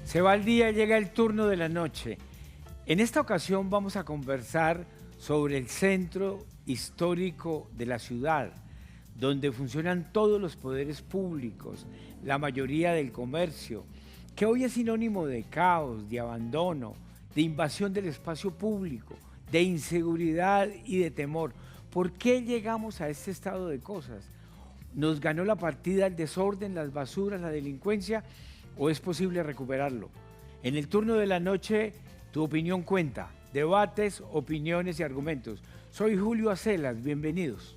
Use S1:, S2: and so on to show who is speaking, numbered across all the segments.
S1: Se va el día, llega el turno de la noche. En esta ocasión vamos a conversar sobre el centro histórico de la ciudad, donde funcionan todos los poderes públicos, la mayoría del comercio, que hoy es sinónimo de caos, de abandono, de invasión del espacio público, de inseguridad y de temor. ¿Por qué llegamos a este estado de cosas? ¿Nos ganó la partida el desorden, las basuras, la delincuencia o es posible recuperarlo? En el turno de la noche, tu opinión cuenta. Debates, opiniones y argumentos. Soy Julio Acelas, bienvenidos.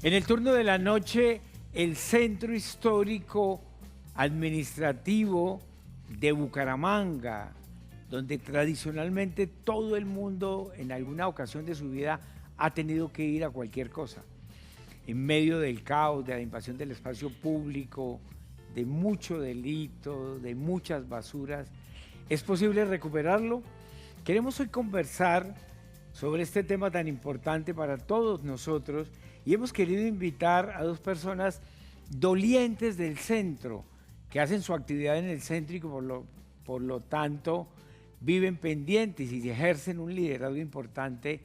S1: En el turno de la noche, el centro histórico administrativo de Bucaramanga, donde tradicionalmente todo el mundo en alguna ocasión de su vida ha tenido que ir a cualquier cosa. En medio del caos, de la invasión del espacio público, de mucho delito, de muchas basuras, ¿es posible recuperarlo? Queremos hoy conversar sobre este tema tan importante para todos nosotros y hemos querido invitar a dos personas dolientes del centro, que hacen su actividad en el centro y que por lo tanto viven pendientes y ejercen un liderazgo importante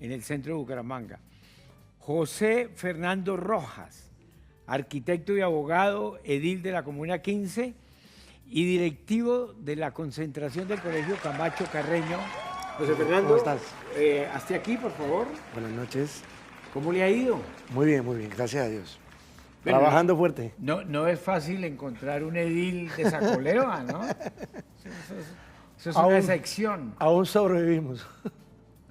S1: en el centro de Bucaramanga. José Fernando Rojas, arquitecto y abogado, edil de la Comuna 15 y directivo de la concentración del Colegio Camacho Carreño. José Fernando,
S2: ¿cómo estás?
S1: Hazte aquí, por favor.
S2: Buenas noches.
S1: ¿Cómo le ha ido?
S2: Muy bien, gracias a Dios.
S1: Bueno,
S2: trabajando fuerte.
S1: No es fácil encontrar un edil de Sacoleva, ¿no? Eso es
S2: Aún,
S1: una excepción.
S2: Aún sobrevivimos.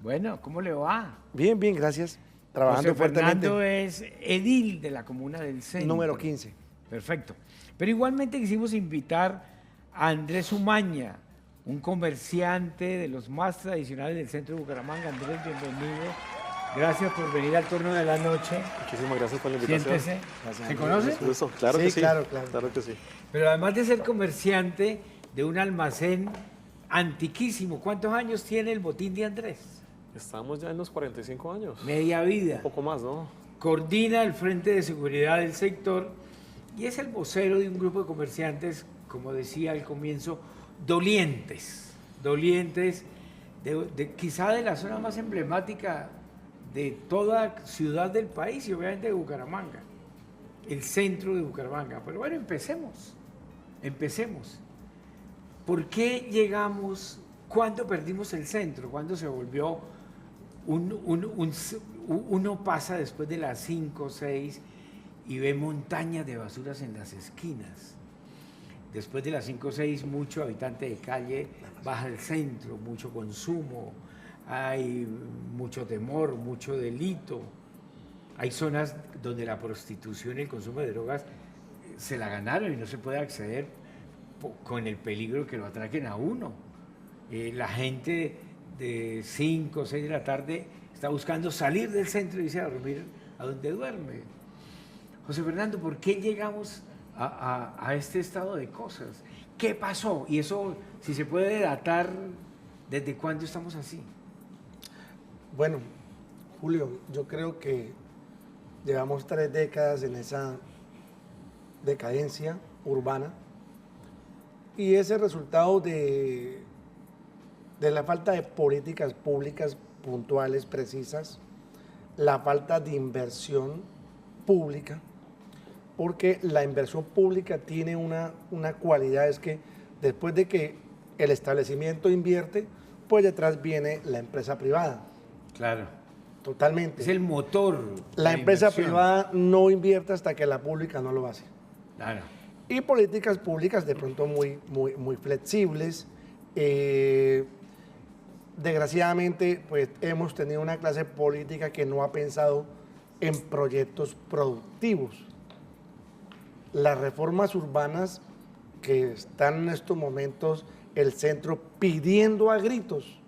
S1: Bueno, ¿cómo le va?
S2: Bien, gracias. Trabajando
S1: José
S2: fuertemente.
S1: Fernando es edil de la Comuna del Centro.
S2: Número 15.
S1: Perfecto. Pero igualmente quisimos invitar a Andrés Umaña, un comerciante de los más tradicionales del centro de Bucaramanga. Andrés, bienvenido. Gracias por venir al turno de la noche.
S3: Muchísimas gracias por la invitación.
S1: Siéntese.
S2: Gracias,
S1: ¿Se conoce?
S3: Gusto. Claro
S2: Sí,
S3: que sí.
S2: claro.
S3: Claro que sí.
S1: Pero además de ser comerciante de un almacén antiquísimo, ¿cuántos años tiene el Botín de Andrés?
S3: Estamos ya en los 45 años.
S1: Media vida.
S3: Un poco más, ¿no?
S1: Coordina el Frente de Seguridad del sector y es el vocero de un grupo de comerciantes, como decía al comienzo, dolientes quizá de la zona más emblemática de toda ciudad del país y obviamente de Bucaramanga, el centro de Bucaramanga. Pero bueno, empecemos. ¿Por qué llegamos? ¿Cuándo perdimos el centro? ¿Cuándo se volvió uno pasa después de las 5 o 6 y ve montañas de basuras en las esquinas? Después de las 5 o 6, mucho habitante de calle baja al centro, mucho consumo, hay mucho temor, mucho delito. Hay zonas donde la prostitución y el consumo de drogas se la ganaron y no se puede acceder con el peligro que lo atraquen a uno. La gente de 5 o 6 de la tarde está buscando salir del centro y irse a dormir a donde duerme. José Fernando, ¿por qué llegamos a este estado de cosas? ¿Qué pasó? Y eso, si se puede datar, ¿desde cuándo estamos así?
S2: Bueno, Julio, yo creo que llevamos 3 décadas en esa decadencia urbana y ese resultado de la falta de políticas públicas puntuales, precisas, la falta de inversión pública, porque la inversión pública tiene una cualidad, es que después de que el establecimiento invierte, pues detrás viene la empresa privada.
S1: Claro.
S2: Totalmente.
S1: Es el motor.
S2: La empresa
S1: inversión.
S2: privada no invierte hasta que la pública no lo hace.
S1: Claro.
S2: Y políticas públicas de pronto muy flexibles. Desgraciadamente, pues hemos tenido una clase política que no ha pensado en proyectos productivos. las reformas urbanas que están en estos momentos el centro pidiendo a gritos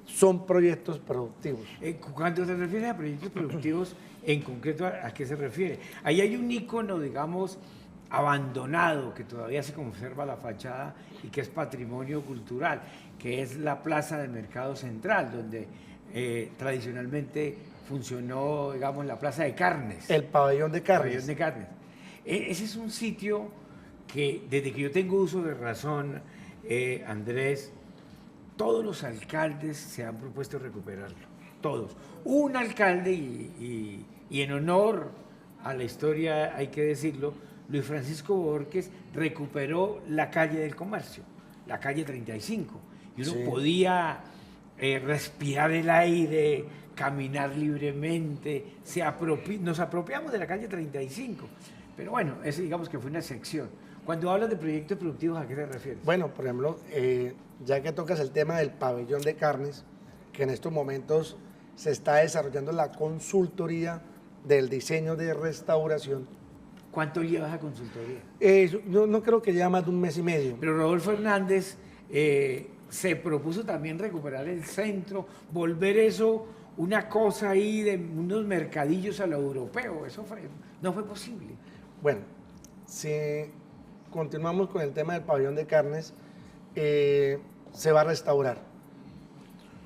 S2: son proyectos productivos.
S1: Cuando se refiere a proyectos productivos, en concreto, ¿a qué se refiere? Ahí hay un ícono, digamos, abandonado, que todavía se conserva la fachada y que es patrimonio cultural, que es la Plaza del Mercado Central, donde tradicionalmente funcionó, digamos, la Plaza de Carnes.
S2: El pabellón de carnes.
S1: Pabellón de carnes. Ese es un sitio que, desde que yo tengo uso de razón, Andrés, todos los alcaldes se han propuesto recuperarlo, todos. Un alcalde, y en honor a la historia hay que decirlo, Luis Francisco Borges recuperó la calle del Comercio, la calle 35, y uno podía respirar el aire, caminar libremente, nos apropiamos de la calle 35, pero bueno, ese digamos que fue una excepción. Cuando hablas de proyectos productivos, ¿a qué te refieres?
S2: Bueno, por ejemplo, ya que tocas el tema del pabellón de carnes, que en estos momentos se está desarrollando la consultoría del diseño de restauración.
S1: ¿Cuánto llevas a consultoría?
S2: No creo que lleva más de un mes y medio.
S1: Pero Rodolfo Hernández se propuso también recuperar el centro, volver eso una cosa ahí de unos mercadillos a lo europeo. Eso no fue posible.
S2: Bueno, si continuamos con el tema del pabellón de carnes, se va a restaurar.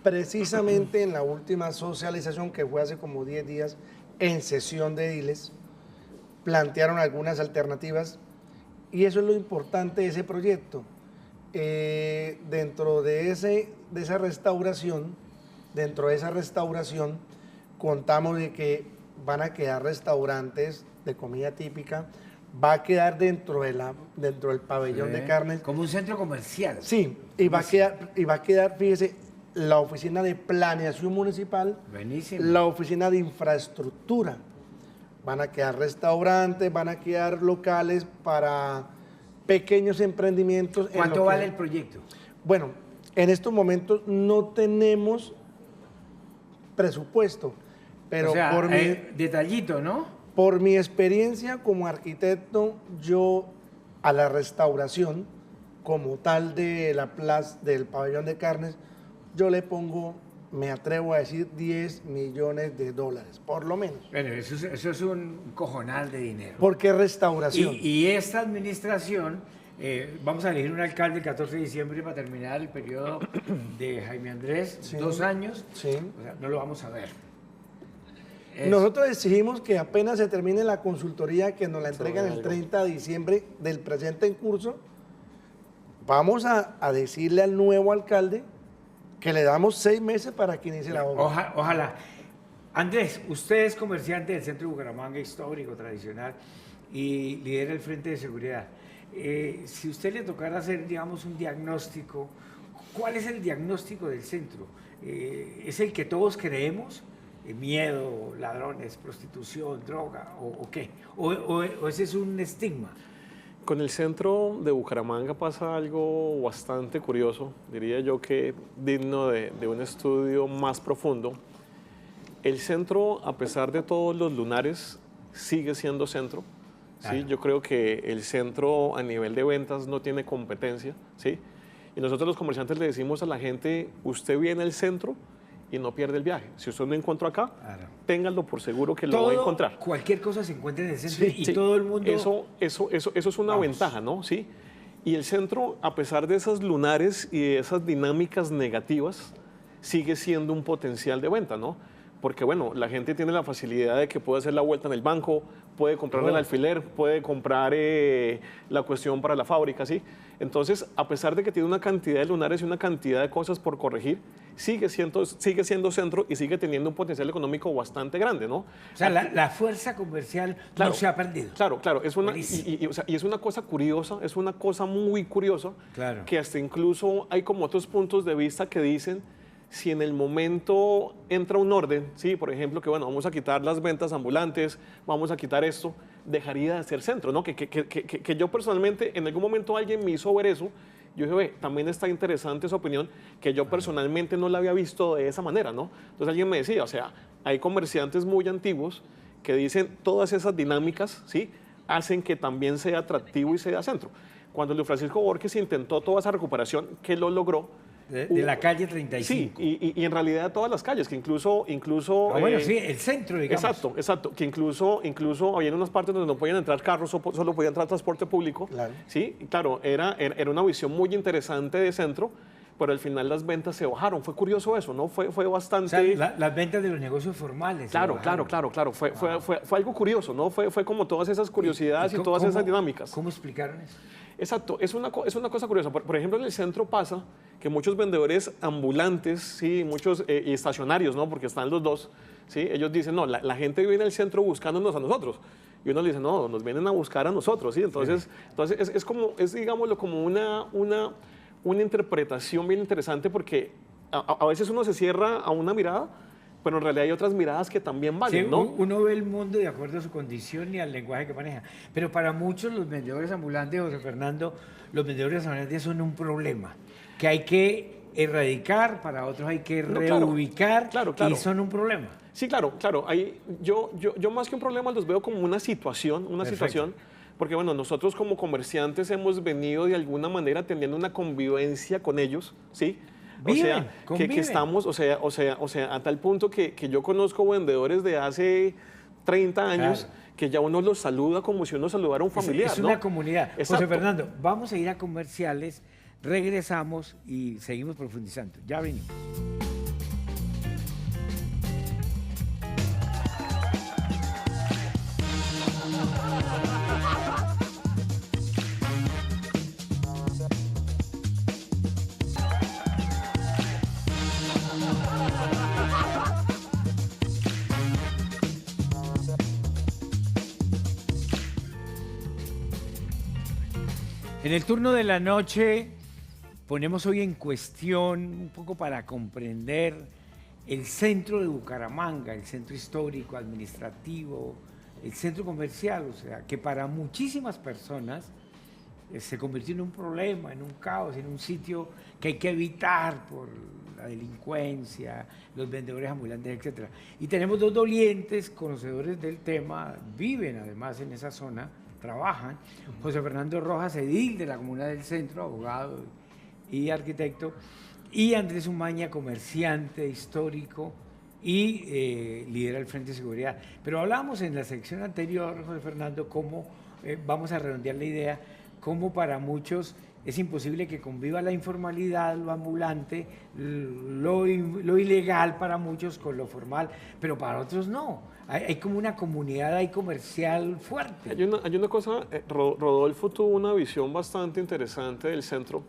S2: Precisamente en la última socialización, que fue hace como 10 días, en sesión de ediles, plantearon algunas alternativas y eso es lo importante de ese proyecto. Dentro de esa restauración, contamos de que van a quedar restaurantes de comida típica, va a quedar dentro del pabellón de carnes.
S1: Como un centro comercial.
S2: Sí, y va a quedar, fíjese, la oficina de planeación municipal,
S1: buenísimo,
S2: la oficina de infraestructura. Van a quedar restaurantes, van a quedar locales para pequeños emprendimientos.
S1: ¿Cuánto vale el proyecto?
S2: Bueno, en estos momentos no tenemos presupuesto, pero
S1: o sea, detallito, ¿no?
S2: Por mi experiencia como arquitecto, yo a la restauración como tal de la plaza del pabellón de carnes, yo le pongo, me atrevo a decir, $10 millones, por lo menos.
S1: Bueno, eso es un cojonal de dinero.
S2: ¿Por qué restauración?
S1: Y esta administración, vamos a elegir un alcalde el 14 de diciembre para terminar el periodo de Jaime Andrés,
S2: sí,
S1: 2 años,
S2: sí.
S1: O sea, no lo vamos a ver.
S2: Nosotros exigimos que apenas se termine la consultoría, que nos la entregan el 30 de diciembre del presente en curso, vamos a decirle al nuevo alcalde que le damos 6 meses para que inicie la obra.
S1: Ojalá. Andrés, usted es comerciante del centro de Bucaramanga, histórico, tradicional, y lidera el Frente de Seguridad. Si usted le tocara hacer, digamos, un diagnóstico, ¿cuál es el diagnóstico del centro? ¿Es el que todos creemos? ¿Miedo, ladrones, prostitución, droga o qué? ¿O ese es un estigma?
S3: Con el centro de Bucaramanga pasa algo bastante curioso, diría yo que digno de un estudio más profundo. El centro, a pesar de todos los lunares, sigue siendo centro. ¿sí? Yo creo que el centro a nivel de ventas no tiene competencia. ¿sí? Y nosotros los comerciantes le decimos a la gente, usted viene al centro y no pierde el viaje. Si usted no encuentra acá, ténganlo por seguro que lo va a encontrar.
S1: Cualquier cosa se encuentra en el centro y todo el mundo...
S3: Eso es una ventaja, ¿no? Sí. Y el centro, a pesar de esas lunares y de esas dinámicas negativas, sigue siendo un potencial de venta, ¿no? Porque, bueno, la gente tiene la facilidad de que puede hacer la vuelta en el banco, puede comprar el alfiler, puede comprar la cuestión para la fábrica, ¿sí? Entonces, a pesar de que tiene una cantidad de lunares y una cantidad de cosas por corregir, sigue siendo centro y sigue teniendo un potencial económico bastante grande, ¿no?
S1: O sea, la fuerza comercial no se ha perdido.
S3: Claro. Y es una cosa curiosa, es una cosa muy curiosa, que hasta incluso hay como otros puntos de vista que dicen, si en el momento entra un orden, ¿sí? Por ejemplo, que bueno, vamos a quitar las ventas ambulantes, vamos a quitar esto, dejaría de ser centro, ¿no? Que yo personalmente, en algún momento alguien me hizo ver eso, yo dije, ve, también está interesante esa opinión, que yo personalmente no la había visto de esa manera, ¿no? Entonces alguien me decía, o sea, hay comerciantes muy antiguos que dicen todas esas dinámicas, ¿sí? hacen que también sea atractivo y sea centro. Cuando Luis Francisco Borges intentó toda esa recuperación, que lo logró.
S1: De la calle 35.
S3: Sí, y en realidad de todas las calles, que incluso
S1: bueno, sí, el centro, digamos.
S3: Exacto, que incluso había unas partes donde no podían entrar carros, solo podían entrar transporte público.
S2: Claro.
S3: Sí, claro, era una visión muy interesante de centro, pero al final las ventas se bajaron. Fue curioso eso, ¿no? Fue bastante...
S1: O sea, las ventas de los negocios formales.
S3: Claro. Fue algo curioso, ¿no? Fue como todas esas curiosidades y todas esas dinámicas.
S1: ¿Cómo explicaron eso?
S3: Exacto, es una cosa curiosa. Por ejemplo, en el centro pasa que muchos vendedores ambulantes, sí, muchos y estacionarios, ¿no? Porque están los dos, ¿sí? Ellos dicen, no, la gente viene al centro buscándonos a nosotros. Y uno le dice, no, nos vienen a buscar a nosotros, ¿sí? Entonces digámoslo, como una interpretación bien interesante porque a veces uno se cierra a una mirada, pero en realidad hay otras miradas que también valen,
S1: sí,
S3: ¿no?
S1: Uno ve el mundo de acuerdo a su condición y al lenguaje que maneja. Pero para muchos los vendedores ambulantes, José Fernando, los vendedores ambulantes son un problema que hay que erradicar, para otros hay que reubicar,
S3: claro.
S1: y son un problema.
S3: Sí, claro. Ahí, yo más que un problema los veo como una situación, porque bueno, nosotros como comerciantes hemos venido de alguna manera teniendo una convivencia con ellos, ¿sí? Que estamos, a tal punto que yo conozco vendedores de hace 30 años, claro, que ya uno los saluda como si uno saludara a un familiar.
S1: Es una comunidad.
S3: Exacto.
S1: José Fernando, vamos a ir a comerciales, regresamos y seguimos profundizando. Ya venimos. En el turno de la noche ponemos hoy en cuestión, un poco para comprender, el centro de Bucaramanga, el centro histórico, administrativo, el centro comercial, o sea, que para muchísimas personas se convirtió en un problema, en un caos, en un sitio que hay que evitar por la delincuencia, los vendedores ambulantes, etc. Y tenemos dos dolientes, conocedores del tema, viven además en esa zona, trabajan. José Fernando Rojas, edil de la Comuna del Centro, abogado y arquitecto, y Andrés Umaña, comerciante histórico y lidera el Frente de Seguridad. Pero hablamos en la sección anterior, José Fernando, cómo, vamos a redondear la idea, cómo para muchos es imposible que conviva la informalidad, lo ambulante, lo ilegal para muchos con lo formal, pero para otros no. Hay como una comunidad ahí comercial fuerte.
S3: Hay una cosa, Rodolfo tuvo una visión bastante interesante del centro.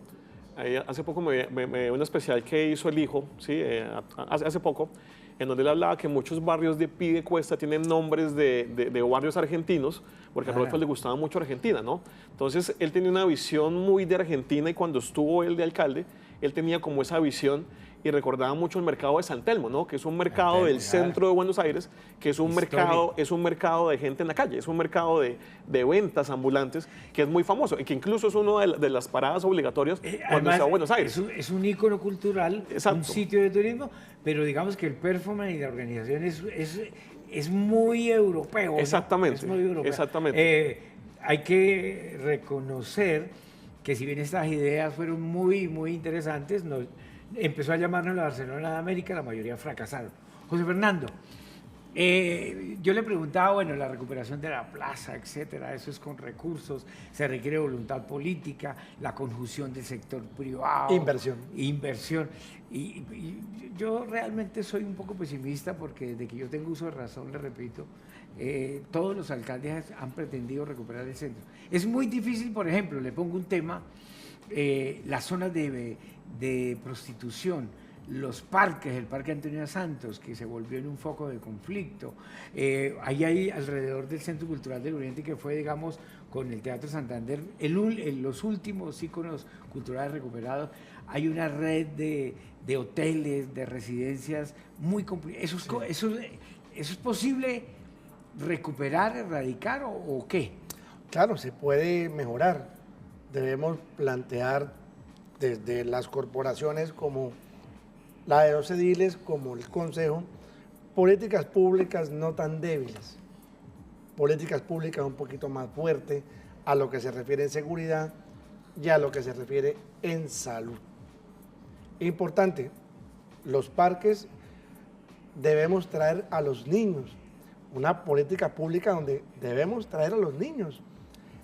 S3: Hace poco me dio un especial que hizo el hijo, ¿sí? Hace poco, en donde él hablaba que muchos barrios de pie de cuesta tienen nombres de barrios argentinos, porque a Rodolfo le gustaba mucho Argentina, ¿no? Entonces, él tenía una visión muy de Argentina y cuando estuvo él de alcalde, él tenía como esa visión y recordaba mucho el mercado de San Telmo, ¿no? Que es un mercado del centro de Buenos Aires, que es un mercado de gente en la calle, es un mercado de ventas ambulantes que es muy famoso y que incluso es una de las paradas obligatorias cuando se va a Buenos Aires.
S1: Es un ícono cultural,
S3: exacto,
S1: un sitio de turismo, pero digamos que el performance y la organización es muy europeo, ¿no?
S3: Exactamente.
S1: Es muy europeo.
S3: Exactamente.
S1: Hay que reconocer que si bien estas ideas fueron muy, muy interesantes, empezó a llamarnos la Barcelona de América, la mayoría fracasaron. José Fernando, yo le preguntaba, bueno, la recuperación de la plaza, etcétera, eso es con recursos, se requiere voluntad política, la conjunción del sector privado. Inversión. Y yo realmente soy un poco pesimista porque desde que yo tengo uso de razón, le repito, todos los alcaldes han pretendido recuperar el centro. Es muy difícil, por ejemplo, le pongo un tema, las zonas de prostitución, los parques, el Parque Antonio Santos, que se volvió en un foco de conflicto. Ahí hay alrededor del Centro Cultural del Oriente, que fue, digamos, con el Teatro Santander, los últimos íconos culturales recuperados. Hay una red de hoteles, de residencias muy complicadas. ¿Eso es posible recuperar, erradicar o qué?
S2: Claro, se puede mejorar. Debemos plantear desde las corporaciones como la de los ediles, como el Consejo, políticas públicas no tan débiles. políticas públicas un poquito más fuertes a lo que se refiere en seguridad y a lo que se refiere en salud. Importante, los parques debemos traer a los niños, una política pública donde debemos traer a los niños.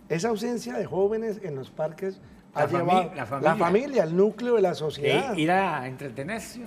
S2: Esa ausencia de jóvenes en los parques ha llevado la familia, el núcleo de la sociedad.
S1: Ir a entretenerse.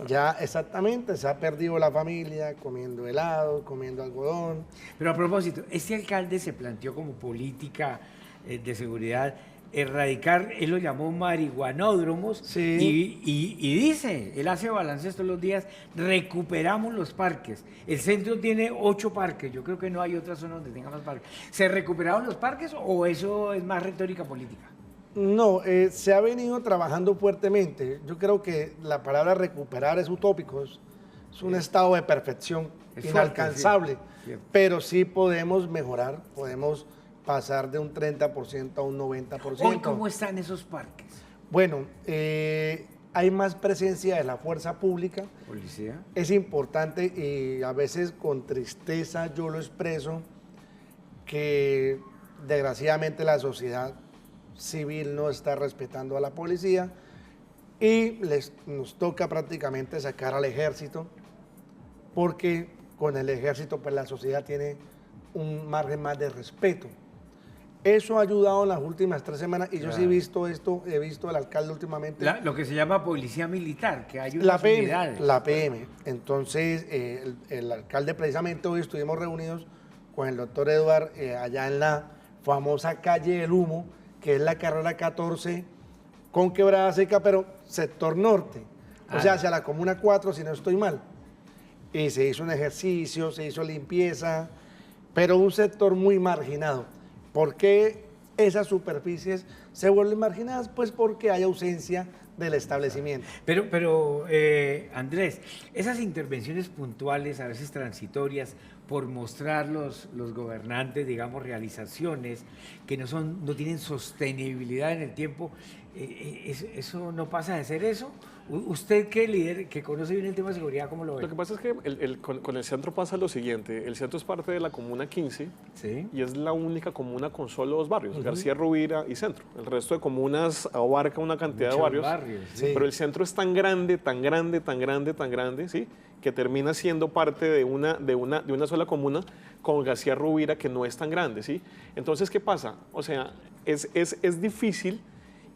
S2: Ya, exactamente, se ha perdido la familia comiendo helado, comiendo algodón.
S1: Pero a propósito, este alcalde se planteó como política de seguridad erradicar, él lo llamó marihuanódromos,
S2: sí.
S1: y dice, él hace balances todos los días, recuperamos los parques. El centro tiene 8 parques, yo creo que no hay otra zona donde tenga más parques. ¿Se recuperaron los parques o eso es más retórica política?
S2: No, se ha venido trabajando fuertemente. Yo creo que la palabra recuperar es utópico, es un estado de perfección inalcanzable, fuerte, sí. Pero sí podemos mejorar, podemos pasar de un 30% a un 90%.
S1: ¿Hoy cómo están esos parques?
S2: Bueno, hay más presencia de la fuerza pública.
S1: ¿Policía?
S2: Es importante y a veces con tristeza yo lo expreso que desgraciadamente la sociedad civil no está respetando a la policía y nos toca prácticamente sacar al ejército porque con el ejército pues la sociedad tiene un margen más de respeto. Eso ha ayudado en las últimas 3 semanas y yo sí he visto esto, he visto al alcalde últimamente.
S1: Lo que se llama policía militar, que hay unas unidades.
S2: La PM. Entonces, el alcalde precisamente hoy estuvimos reunidos con el doctor Eduard allá en la famosa calle del Humo, que es la carrera 14 con Quebrada Seca, pero sector norte. O sea, hacia la Comuna 4, si no estoy mal. Y se hizo un ejercicio, se hizo limpieza, pero un sector muy marginado. ¿Por qué esas superficies se vuelven marginadas? Pues porque hay ausencia del establecimiento.
S1: Pero Andrés, esas intervenciones puntuales, a veces transitorias, por mostrar los gobernantes, digamos, realizaciones que no tienen sostenibilidad en el tiempo, ¿eso no pasa de ser eso? ¿Usted que líder, que conoce bien el tema de seguridad, cómo lo ve?
S3: Lo que pasa es que con el centro pasa lo siguiente, el centro es parte de la comuna 15,
S1: ¿sí?
S3: Y es la única comuna con solo 2 barrios, García Rovira y Centro. El resto de comunas abarca una cantidad de barrios,
S1: sí.
S3: Pero el centro es tan grande, ¿sí? Que termina siendo parte de una sola comuna con García Rovira, que no es tan grande, ¿sí? Entonces, ¿qué pasa? O sea, es difícil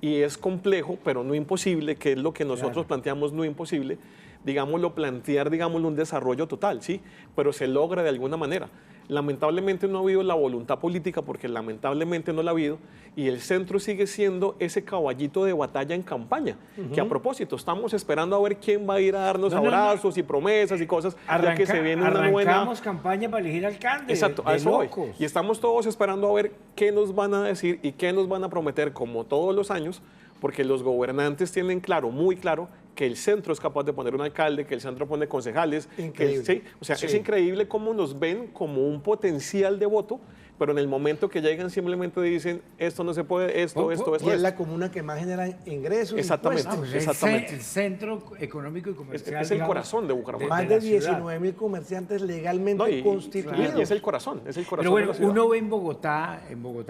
S3: y es complejo, pero no imposible, que es lo que nosotros planteamos, no imposible, digámoslo, plantear, digámoslo, un desarrollo total, ¿sí? Pero se logra de alguna manera. Lamentablemente no ha habido la voluntad política, porque lamentablemente no la ha habido, y el centro sigue siendo ese caballito de batalla en campaña, que a propósito, estamos esperando a ver quién va a ir a darnos abrazos y promesas y cosas, ya que se viene una nueva...
S1: Arrancamos campaña para elegir alcalde.
S3: Exacto, a eso voy. Y estamos todos esperando a ver qué nos van a decir y qué nos van a prometer, como todos los años, porque los gobernantes tienen claro, muy claro, que el centro es capaz de poner un alcalde, que el centro pone concejales.
S2: Increíble.
S3: ¿Sí? O sea, es increíble cómo nos ven como un potencial de voto, pero en el momento que llegan simplemente dicen, esto no se puede, esto.
S2: Y es la comuna que más genera ingresos.
S3: Exactamente.
S1: Exactamente. El centro económico y comercial.
S3: Es el corazón de Bucaramanga.
S2: Más de 19.000 comerciantes legalmente constituidos.
S3: Y es el corazón,
S1: Pero bueno, uno ve en Bogotá,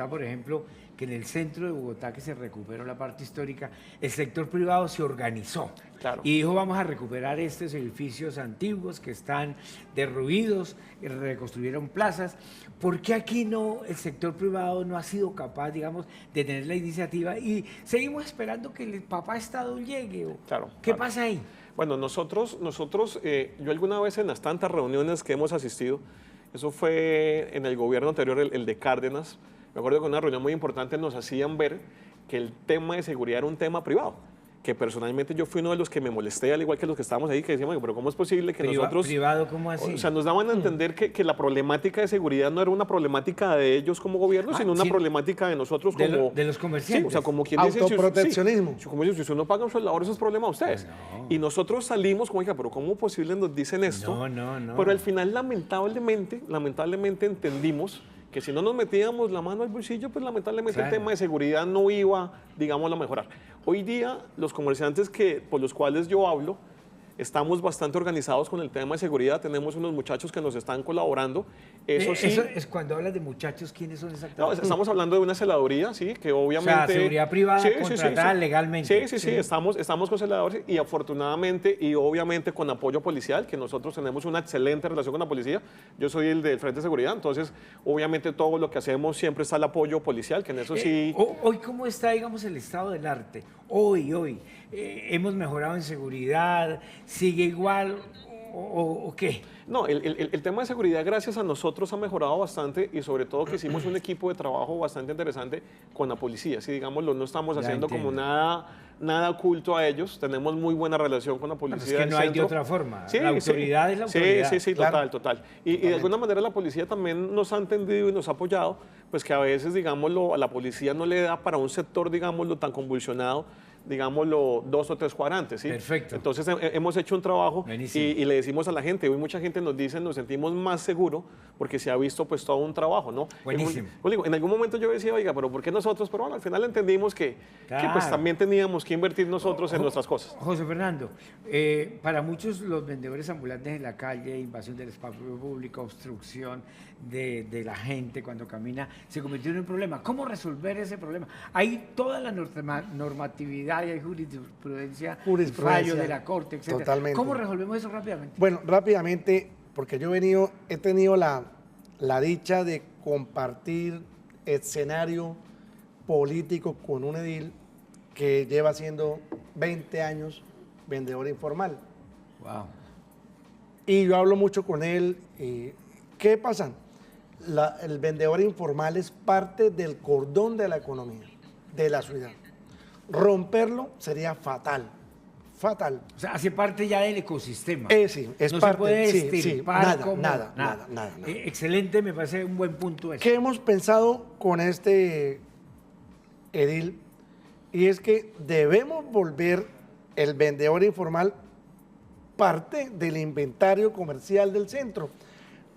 S1: por ejemplo, que en el centro de Bogotá, que se recuperó la parte histórica, el sector privado se organizó.
S3: Claro.
S1: Y dijo, vamos a recuperar estos edificios antiguos que están derruidos, reconstruyeron plazas. ¿Por qué aquí el sector privado no ha sido capaz, digamos, de tener la iniciativa y seguimos esperando que el papá Estado llegue? ¿Qué pasa ahí?
S3: Bueno, nosotros yo alguna vez en las tantas reuniones que hemos asistido, eso fue en el gobierno anterior, el de Cárdenas, me acuerdo que en una reunión muy importante nos hacían ver que el tema de seguridad era un tema privado, que personalmente yo fui uno de los que me molesté, al igual que los que estábamos ahí, que decíamos, pero ¿cómo es posible que nosotros...
S1: ¿Privado cómo así?
S3: O sea, nos daban a entender que la problemática de seguridad no era una problemática de ellos como gobierno, sino una problemática de nosotros como...
S1: De los comerciantes.
S3: Sí, o sea, como quien dice...
S2: Autoproteccionismo.
S3: Como dice, si usted no paga un soldador, eso es problema de ustedes.
S1: No.
S3: Y nosotros salimos como, pero ¿cómo posible nos dicen esto?
S1: No.
S3: Pero al final, lamentablemente entendimos que si no nos metíamos la mano al bolsillo, pues lamentablemente el tema de seguridad no iba, digamos, a mejorar. Hoy día, los comerciantes por los cuales yo hablo, estamos bastante organizados con el tema de seguridad, tenemos unos muchachos que nos están colaborando. Eso sí.
S1: Eso es cuando hablas de muchachos, ¿quiénes son
S3: No,
S1: exactamente?
S3: estamos hablando de una celaduría, sí, que obviamente...
S1: O sea, seguridad privada contratada legalmente.
S3: Sí, estamos con celadores y afortunadamente y obviamente con apoyo policial, que nosotros tenemos una excelente relación con la policía. Yo soy el del Frente de Seguridad, entonces obviamente todo lo que hacemos siempre está el apoyo policial, que en eso sí...
S1: Hoy, ¿cómo está, digamos, el estado del arte? Hoy. ¿Hemos mejorado en seguridad? ¿Sigue igual o qué?
S3: No, el tema de seguridad gracias a nosotros ha mejorado bastante y sobre todo que hicimos un equipo de trabajo bastante interesante con la policía. Si digámoslo, no estamos
S1: Ya
S3: haciendo
S1: entiendo.
S3: como nada oculto a ellos, tenemos muy buena relación con la
S1: Es
S3: policía
S1: que
S3: del
S1: no hay de
S3: centro.
S1: otra forma.
S3: Sí,
S1: La autoridad es la autoridad.
S3: Sí,
S2: Claro.
S3: total. Y de alguna manera la policía también nos ha entendido y nos ha apoyado, pues que a veces, digámoslo, a la policía no le da para un sector, digámoslo, tan convulsionado, digámoslo, 2 o 3 cuadrantes, ¿sí?
S1: Perfecto.
S3: Entonces hemos hecho un trabajo
S1: Buenísimo.
S3: y le decimos a la gente, hoy mucha gente nos dice, nos sentimos más seguros porque se ha visto pues todo un trabajo, ¿no?
S1: Buenísimo.
S3: En algún momento yo decía, oiga, pero ¿por qué nosotros? Pero bueno, al final entendimos que pues
S1: Claro.
S3: también teníamos que invertir nosotros en nuestras cosas.
S1: José Fernando, para muchos los vendedores ambulantes en la calle, invasión del espacio público, obstrucción de la gente cuando camina, se convirtió en un problema. ¿Cómo resolver ese problema? Hay toda la normatividad y hay jurisprudencia, fallo de la Corte, etc.
S2: Totalmente.
S1: ¿Cómo resolvemos eso rápidamente?
S2: Bueno, rápidamente, porque yo he tenido la dicha de compartir escenario político con un edil que lleva siendo 20 años vendedor informal.
S1: Wow.
S2: Y yo hablo mucho con él. ¿Qué pasa? El vendedor informal es parte del cordón de la economía, de la ciudad. Romperlo sería fatal.
S1: O sea, hace parte ya del ecosistema.
S2: Sí, es
S1: no
S2: parte.
S1: se puede
S2: sí,
S1: extirpar
S2: nada,
S1: como...
S2: nada.
S1: Excelente, me parece un buen punto eso.
S2: ¿Qué hemos pensado con este edil? Y es que debemos volver el vendedor informal parte del inventario comercial del centro.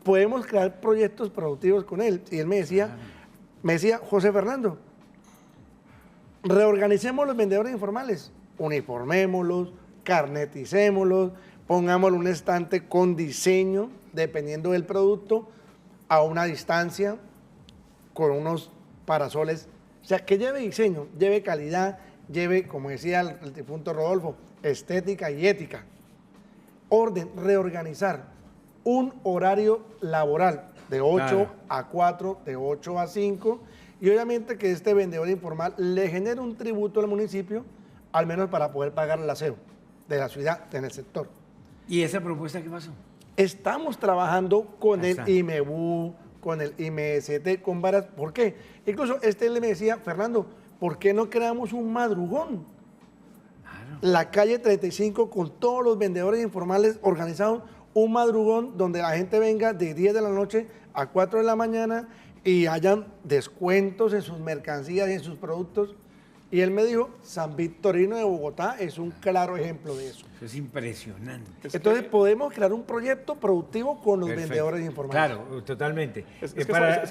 S2: Podemos crear proyectos productivos con él. Y él me decía, José Fernando, reorganicemos los vendedores informales, uniformémoslos, carneticémoslos, pongámosle un estante con diseño, dependiendo del producto, a una distancia, con unos parasoles. O sea, que lleve diseño, lleve calidad, lleve, como decía el difunto Rodolfo, estética y ética. Orden, reorganizar un horario laboral de 8
S1: Claro.
S2: a 4, de 8 a 5, y obviamente que este vendedor informal le genere un tributo al municipio, al menos para poder pagar el aseo de la ciudad en el sector.
S1: ¿Y esa propuesta qué pasó?
S2: Estamos trabajando con
S1: Ahí
S2: el
S1: está.
S2: IMEBU, con el IMST, con varias. ¿Por qué? Incluso él me decía, Fernando, ¿por qué no creamos un madrugón?
S1: Claro.
S2: La calle 35 con todos los vendedores informales organizados, un madrugón donde la gente venga de 10 de la noche a 4 de la mañana y hayan descuentos en sus mercancías y en sus productos. Y él me dijo, San Victorino de Bogotá es un claro ejemplo de eso.
S1: Eso es impresionante.
S2: Entonces podemos crear un proyecto productivo con los
S1: Perfecto.
S2: vendedores informales.
S1: Claro, totalmente.
S3: Es que
S1: para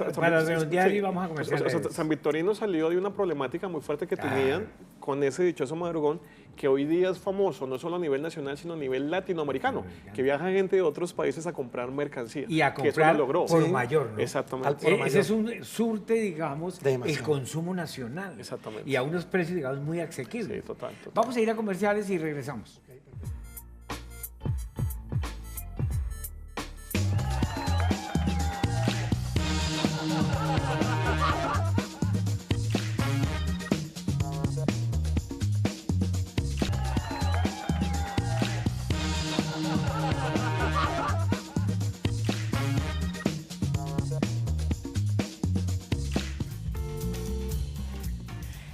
S1: redondear
S3: sí,
S1: y vamos a comenzar.
S3: San Victorino salió de una problemática muy fuerte que
S1: Claro.
S3: tenían con ese dichoso madrugón, que hoy día es famoso, no solo a nivel nacional, sino a nivel latinoamericano, que viaja gente de otros países a comprar mercancía.
S1: Y a
S3: que eso
S1: comprar
S3: lo logró.
S1: por
S2: Sí.
S1: mayor, ¿no?
S3: Exactamente.
S2: Al por
S1: Ese es un surte, digamos,
S2: Demasiado.
S1: el consumo nacional.
S3: Exactamente.
S1: Y a unos precios, digamos, muy asequibles.
S3: Sí, total.
S1: Vamos a ir a comerciales y regresamos.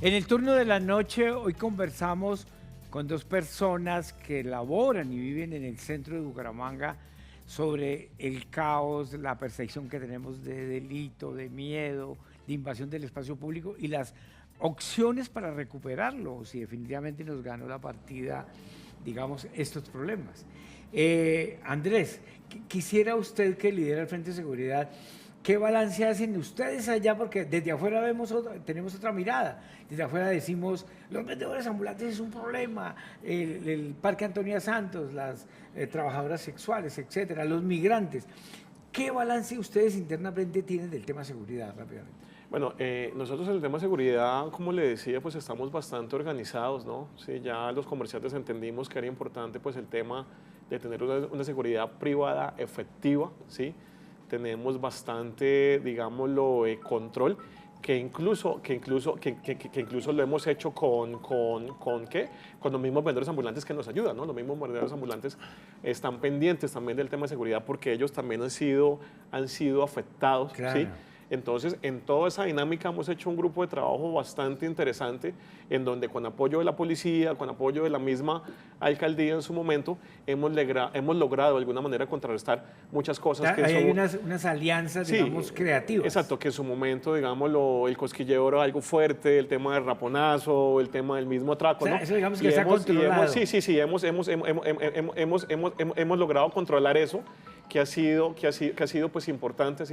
S1: En el turno de la noche, hoy conversamos con dos personas que laboran y viven en el centro de Bucaramanga sobre el caos, la percepción que tenemos de delito, de miedo, de invasión del espacio público y las opciones para recuperarlo, si definitivamente nos ganó la partida, digamos, estos problemas. Andrés, quisiera usted que lidera el Frente de Seguridad, ¿Qué balance hacen ustedes allá? Porque desde afuera tenemos otra mirada. Desde afuera decimos, los vendedores ambulantes es un problema, el Parque Antonia Santos, las trabajadoras sexuales, etcétera, los migrantes. ¿Qué balance ustedes internamente tienen del tema seguridad, rápidamente?
S3: Bueno, nosotros en el tema de seguridad, como le decía, pues estamos bastante organizados, ¿no? Sí, ya los comerciantes entendimos que era importante pues el tema de tener una seguridad privada efectiva, ¿sí? Tenemos bastante, digámoslo, control, que incluso lo hemos hecho ¿qué? Con los mismos vendedores ambulantes que nos ayudan, ¿no? Los mismos vendedores ambulantes están pendientes también del tema de seguridad porque ellos también han sido afectados,
S1: Claro.
S3: ¿sí? Entonces, en toda esa dinámica hemos hecho un grupo de trabajo bastante interesante en donde con apoyo de la policía, con apoyo de la misma alcaldía en su momento, hemos logrado de alguna manera contrarrestar muchas cosas.
S1: Ahí hay unas alianzas,
S3: Sí,
S1: digamos, creativas.
S3: Exacto, que en su momento, digámoslo, el cosquilleo era algo fuerte, el tema del raponazo, el tema del mismo atraco,
S1: O sea,
S3: ¿no?
S1: eso digamos que está controlado.
S3: Sí, hemos logrado controlar eso, que ha sido pues importante,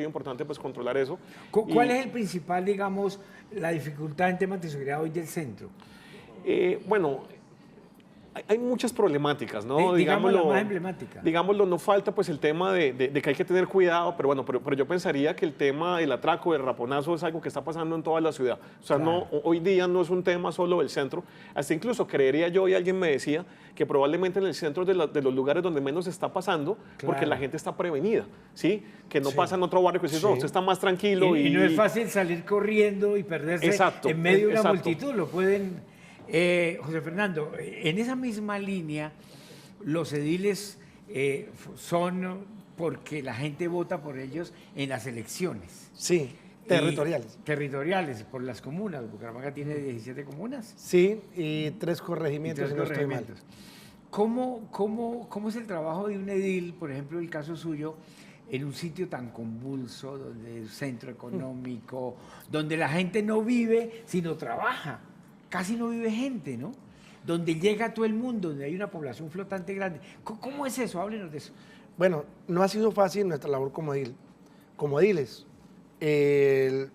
S3: pues controlar eso.
S1: ¿Cuál es el principal, digamos, la dificultad en temas de seguridad hoy del centro?
S3: Bueno, hay muchas problemáticas, ¿no?
S1: Digamos la más emblemática.
S3: Digámoslo, no falta pues el tema de que hay que tener cuidado, pero bueno, pero yo pensaría que el tema del atraco, del raponazo es algo que está pasando en toda la ciudad. O sea,
S1: Claro.
S3: hoy día no es un tema solo del centro, hasta incluso creería yo, y alguien me decía, que probablemente en el centro de los lugares donde menos está pasando, porque
S1: Claro.
S3: la gente está prevenida, ¿sí? Que no
S2: Sí.
S3: pasa en otro barrio que dice, no,
S2: Sí.
S3: usted está más tranquilo.
S1: Y no es fácil salir corriendo y perderse
S3: Exacto,
S1: en medio de una
S3: exacto.
S1: multitud. Lo pueden... José Fernando, en esa misma línea, los ediles son porque la gente vota por ellos en las elecciones.
S2: Sí, territoriales.
S1: Territoriales, por las comunas. Bucaramanga tiene 17 comunas.
S2: Sí, y 3
S1: Y
S2: corregimientos,
S1: 3
S2: si no estoy mal.
S1: corregimientos. ¿Cómo es el trabajo de un edil, por ejemplo, el caso suyo, en un sitio tan convulso, donde el centro económico, donde la gente no vive, sino trabaja? Casi no vive gente, ¿no? Donde llega todo el mundo, donde hay una población flotante grande. ¿Cómo es eso? Háblenos de eso.
S2: Bueno, no ha sido fácil nuestra labor como edil, como ediles. El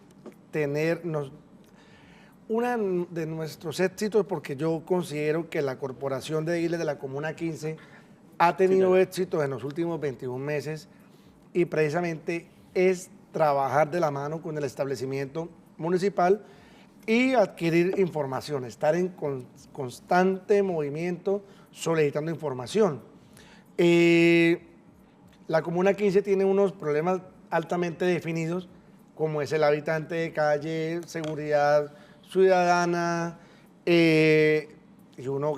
S2: tenernos... Uno de nuestros éxitos, porque yo considero que la Corporación de Ediles de la Comuna 15 ha tenido éxito en los últimos 21 meses y precisamente es trabajar de la mano con el establecimiento municipal y adquirir información, estar en constante movimiento solicitando información. La Comuna 15 tiene unos problemas altamente definidos, como es el habitante de calle, seguridad ciudadana y uno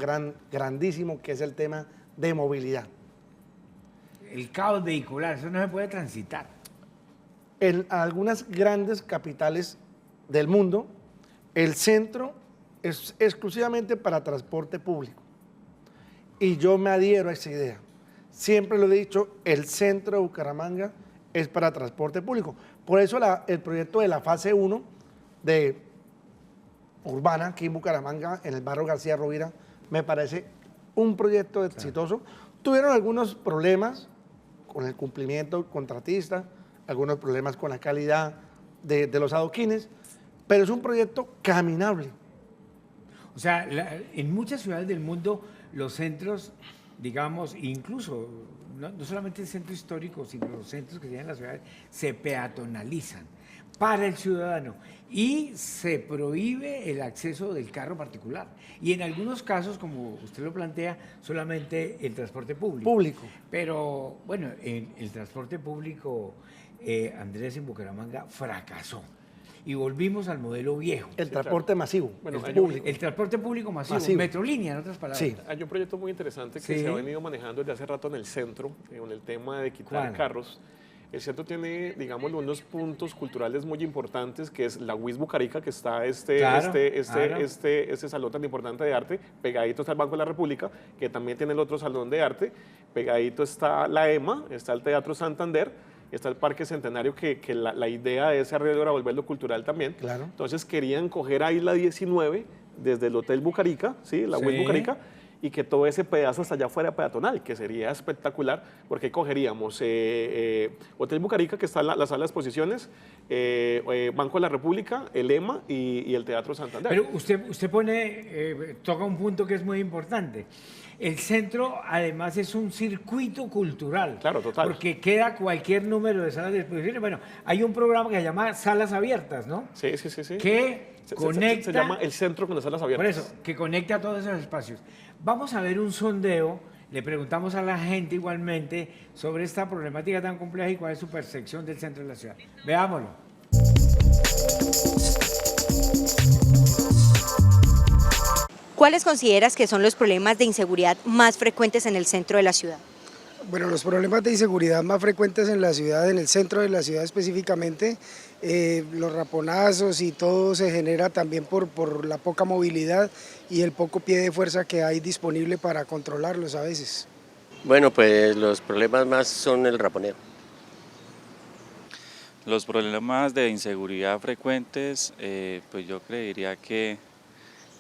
S2: grandísimo que es el tema de movilidad.
S1: El caos vehicular, eso no se puede transitar.
S2: En algunas grandes capitales del mundo, el centro es exclusivamente para transporte público. Y yo me adhiero a esa idea. Siempre lo he dicho, el centro de Bucaramanga es para transporte público. Por eso el proyecto de la fase 1 de urbana aquí en Bucaramanga, en el barrio García Rovira, me parece un proyecto exitoso. Tuvieron algunos problemas con el cumplimiento del contratista, algunos problemas con la calidad de los adoquines, pero es un proyecto caminable.
S1: O sea, en muchas ciudades del mundo, los centros, digamos, incluso, no solamente el centro histórico, sino los centros que tienen en las ciudades, se peatonalizan para el ciudadano y se prohíbe el acceso del carro particular. Y en algunos casos, como usted lo plantea, solamente el transporte público. Pero, bueno, el transporte público, Andrés, en Bucaramanga fracasó. Y volvimos al modelo viejo.
S2: El transporte masivo,
S3: Bueno,
S2: el
S3: hay
S2: público.
S1: El transporte público masivo,
S2: Masivo.
S1: Metrolínea, en otras palabras.
S2: Sí.
S3: Hay un proyecto muy interesante que
S1: Sí.
S3: se ha venido manejando desde hace rato en el centro, con el tema de quitar
S1: ¿Cuál?
S3: carros. El centro tiene, digamos, unos puntos culturales muy importantes, que es la UIS Bucarica, que está
S1: Claro.
S3: este salón tan importante de arte, pegadito está el Banco de la República, que también tiene el otro salón de arte, pegadito está la EMA, está el Teatro Santander, está el Parque Centenario, que la idea de ese arreglo era volverlo cultural también.
S2: Claro.
S3: Entonces querían coger ahí la 19 desde el Hotel Bucarica, ¿sí? La
S1: Sí.
S3: UIS Bucarica, y que todo ese pedazo hasta allá fuera peatonal, que sería espectacular, porque cogeríamos Hotel Bucarica, que está en la sala de exposiciones, Banco de la República, el EMA y el Teatro Santander.
S1: Pero usted toca un punto que es muy importante. El centro, además, es un circuito cultural.
S3: Claro, total.
S1: Porque queda cualquier número de salas de exposiciones. Bueno, hay un programa que se llama Salas Abiertas, ¿no?
S3: Sí.
S1: Que conecta...
S3: Se llama El Centro con las Salas Abiertas.
S1: Por eso, que conecta todos esos espacios. Vamos a ver un sondeo. Le preguntamos a la gente igualmente sobre esta problemática tan compleja y cuál es su percepción del centro de la ciudad. Veámoslo.
S4: ¿Cuáles consideras que son los problemas de inseguridad más frecuentes en el centro de la ciudad?
S2: Bueno, los problemas de inseguridad más frecuentes en la ciudad, en el centro de la ciudad específicamente, los raponazos y todo se genera también por la poca movilidad y el poco pie de fuerza que hay disponible para controlarlos a veces.
S5: Bueno, pues los problemas más son el raponeo.
S6: Los problemas de inseguridad frecuentes, pues yo creería que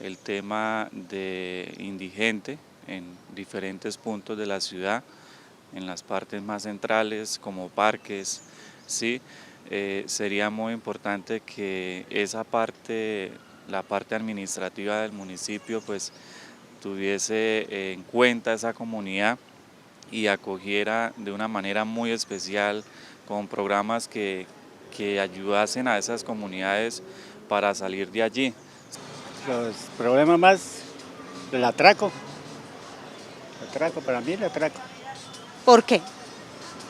S6: el tema de indigente en diferentes puntos de la ciudad, en las partes más centrales como parques, ¿sí? Sería muy importante que esa parte, la parte administrativa del municipio, pues tuviese en cuenta esa comunidad y acogiera de una manera muy especial con programas que ayudasen a esas comunidades para salir de allí.
S7: Los problemas más, el atraco, para mí el atraco.
S4: ¿Por qué?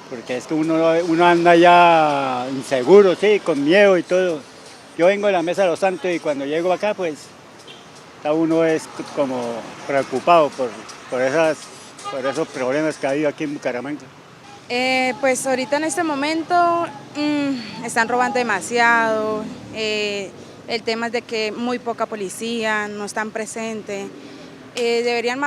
S7: Porque es que uno anda ya inseguro, sí, con miedo y todo. Yo vengo de la Mesa de los Santos y cuando llego acá, pues, uno es como preocupado por esos problemas que ha habido aquí en Bucaramanga.
S8: Pues ahorita en este momento están robando demasiado, el tema es de que muy poca policía, no están presentes, deberían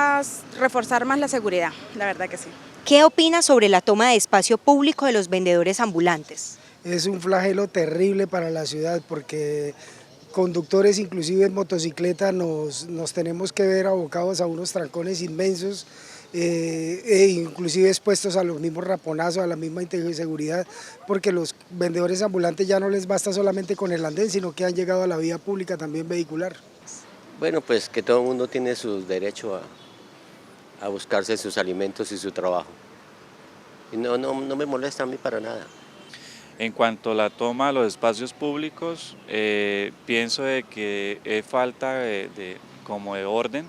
S8: reforzar más la seguridad, la verdad que sí.
S4: ¿Qué opinas sobre la toma de espacio público de los vendedores ambulantes?
S2: Es un flagelo terrible para la ciudad porque conductores, inclusive en motocicleta, nos tenemos que ver abocados a unos trancones inmensos, inclusive expuestos a los mismos raponazos, a la misma inseguridad, porque los vendedores ambulantes ya no les basta solamente con el andén, sino que han llegado a la vía pública también vehicular.
S5: Bueno, pues que todo el mundo tiene su derecho a buscarse sus alimentos y su trabajo. Y no me molesta a mí para nada.
S6: En cuanto a la toma de los espacios públicos, pienso de que es falta como de orden.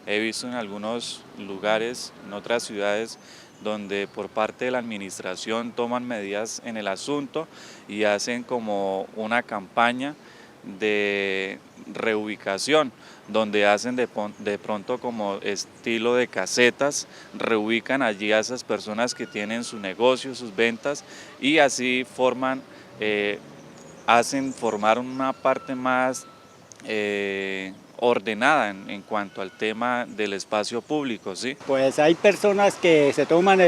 S6: He visto en algunos lugares, en otras ciudades, donde por parte de la administración toman medidas en el asunto y hacen como una campaña de reubicación, donde hacen de pronto como estilo de casetas, reubican allí a esas personas que tienen su negocio, sus ventas, y así hacen formar una parte más ordenada en cuanto al tema del espacio público, ¿sí?
S7: Pues hay personas que se toman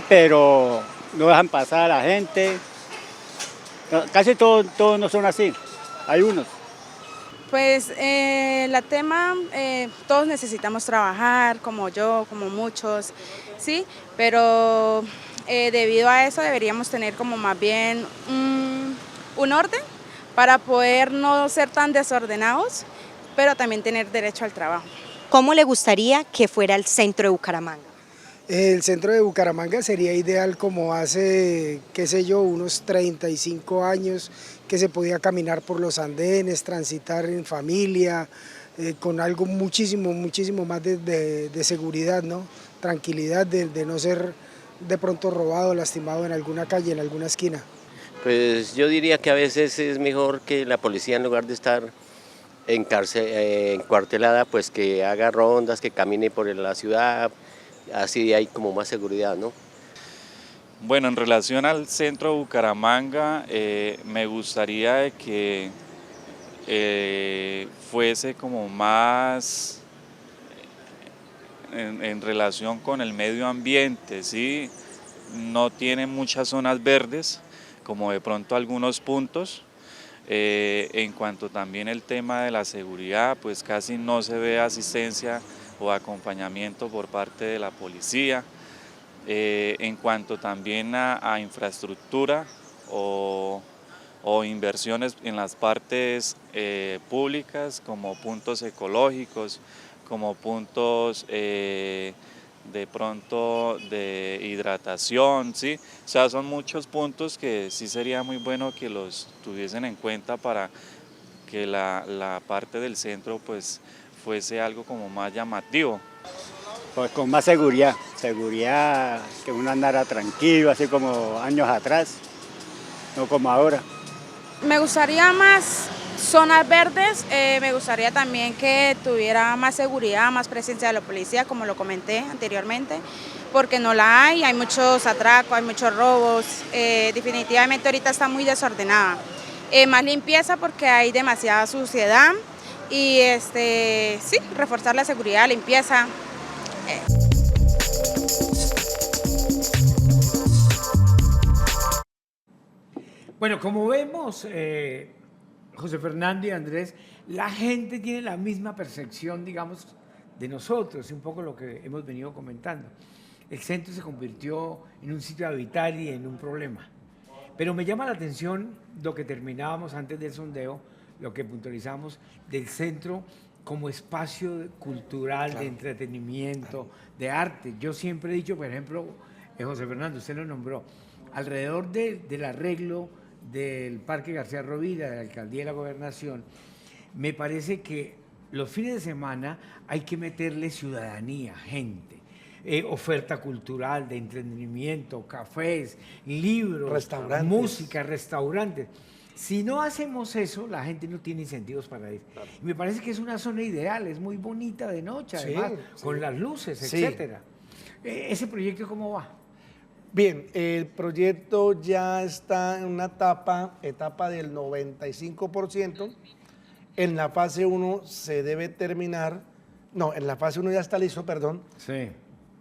S7: pero no dejan pasar a la gente. Casi todos no son así, hay unos.
S8: Pues todos necesitamos trabajar, como yo, como muchos, sí, pero debido a eso deberíamos tener como más bien un orden para poder no ser tan desordenados, pero también tener derecho al trabajo.
S4: ¿Cómo le gustaría que fuera el centro de Bucaramanga?
S2: El centro de Bucaramanga sería ideal como hace, qué sé yo, unos 35 años, que se podía caminar por los andenes, transitar en familia, con algo muchísimo más de seguridad, ¿no? Tranquilidad de no ser de pronto robado, lastimado en alguna calle, en alguna esquina.
S5: Pues yo diría que a veces es mejor que la policía, en lugar de estar encuartelada, pues que haga rondas, que camine por la ciudad, así hay como más seguridad, ¿no?
S6: Bueno, en relación al centro de Bucaramanga, me gustaría que fuese como más en relación con el medio ambiente, ¿sí? No tiene muchas zonas verdes, como de pronto algunos puntos. En cuanto también el tema de la seguridad, pues casi no se ve asistencia o acompañamiento por parte de la policía. En cuanto también a infraestructura o inversiones en las partes públicas, como puntos ecológicos, como puntos de pronto de hidratación, ¿sí? O sea, son muchos puntos que sí sería muy bueno que los tuviesen en cuenta para que la parte del centro pues fuese algo como más llamativo.
S7: Pues con más seguridad, que uno andara tranquilo, así como años atrás, no como ahora.
S8: Me gustaría más zonas verdes, me gustaría también que tuviera más seguridad, más presencia de la policía, como lo comenté anteriormente, porque no la hay muchos atracos, hay muchos robos, definitivamente ahorita está muy desordenada. Más limpieza porque hay demasiada suciedad y sí, reforzar la seguridad, limpieza.
S1: Bueno, como vemos, José Fernando y Andrés, la gente tiene la misma percepción, digamos, de nosotros, un poco lo que hemos venido comentando. El centro se convirtió en un sitio de habitar y en un problema. Pero me llama la atención lo que terminábamos antes del sondeo, lo que puntualizamos del centro como espacio cultural, claro, de entretenimiento, de arte. Yo siempre he dicho, por ejemplo, José Fernando, usted lo nombró, alrededor del arreglo del Parque García Rovira, de la Alcaldía y la Gobernación, me parece que los fines de semana hay que meterle ciudadanía, gente, oferta cultural, de entretenimiento, cafés, libros, música, restaurantes. Si no hacemos eso, la gente no tiene incentivos para ir. Claro. Y me parece que es una zona ideal, es muy bonita de noche, además, sí, con las luces, sí, etcétera. ¿Ese proyecto cómo va?
S2: Bien, el proyecto ya está en una etapa del 95%. En la fase 1 se debe terminar, no, en la fase 1 ya está listo, perdón.
S1: Sí.